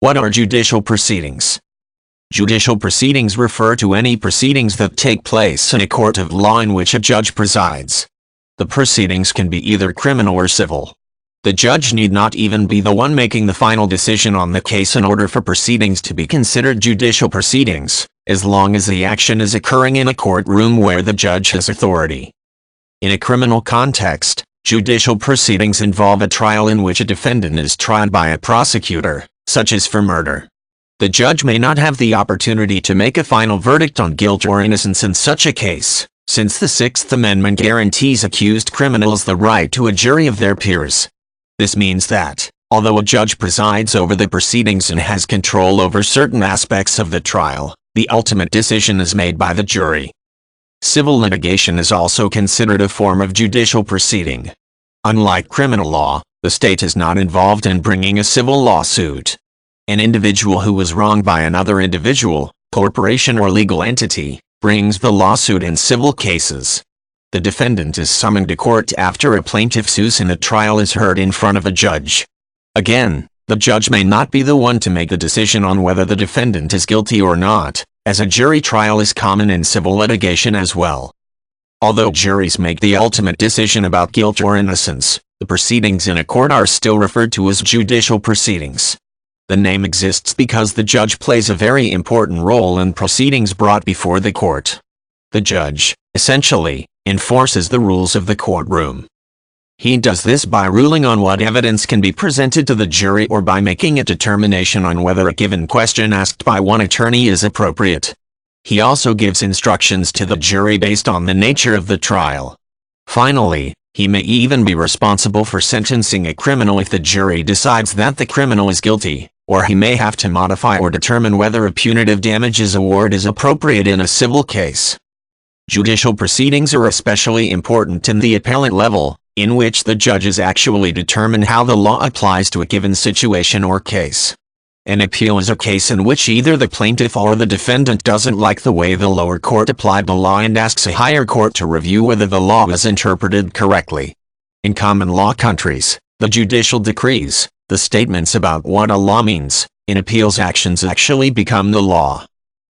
What are judicial proceedings? Judicial proceedings refer to any proceedings that take place in a court of law in which a judge presides. The proceedings can be either criminal or civil. The judge need not even be the one making the final decision on the case in order for proceedings to be considered judicial proceedings, as long as the action is occurring in a courtroom where the judge has authority. In a criminal context, judicial proceedings involve a trial in which a defendant is tried by a prosecutor, such as for murder. The judge may not have the opportunity to make a final verdict on guilt or innocence in such a case, since the Sixth Amendment guarantees accused criminals the right to a jury of their peers. This means that, although a judge presides over the proceedings and has control over certain aspects of the trial, the ultimate decision is made by the jury. Civil litigation is also considered a form of judicial proceeding. Unlike criminal law, the state is not involved in bringing a civil lawsuit. An individual who was wronged by another individual, corporation or legal entity, brings the lawsuit in civil cases. The defendant is summoned to court after a plaintiff sues and a trial is heard in front of a judge. Again, the judge may not be the one to make the decision on whether the defendant is guilty or not, as a jury trial is common in civil litigation as well. Although juries make the ultimate decision about guilt or innocence, the proceedings in a court are still referred to as judicial proceedings. The name exists because the judge plays a very important role in proceedings brought before the court. The judge, essentially, enforces the rules of the courtroom. He does this by ruling on what evidence can be presented to the jury or by making a determination on whether a given question asked by one attorney is appropriate. He also gives instructions to the jury based on the nature of the trial. Finally, he may even be responsible for sentencing a criminal if the jury decides that the criminal is guilty, or he may have to modify or determine whether a punitive damages award is appropriate in a civil case. Judicial proceedings are especially important in the appellate level, in which the judges actually determine how the law applies to a given situation or case. An appeal is a case in which either the plaintiff or the defendant doesn't like the way the lower court applied the law and asks a higher court to review whether the law was interpreted correctly. In common law countries, the judicial decrees, the statements about what a law means, in appeals actions actually become the law.